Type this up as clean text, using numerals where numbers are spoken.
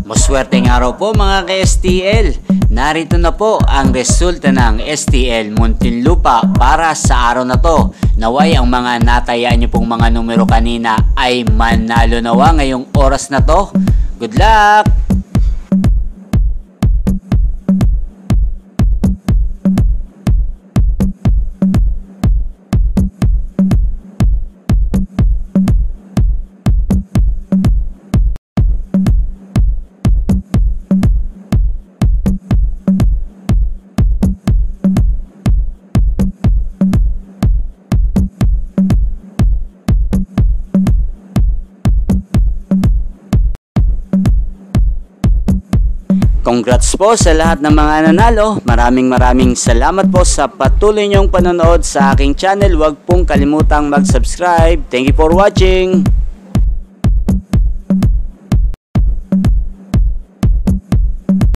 Maswerteng araw po mga ka-STL. Narito na po ang resulta ng STL Muntinlupa para sa araw na to. Naway ang mga natayaan nyo pong mga numero kanina ay manalo nawa ngayong oras na to. Good luck! Congrats po sa lahat ng mga nanalo. Maraming salamat po sa patuloy niyong panonood sa aking channel. Huwag pong kalimutang mag-subscribe. Thank you for watching.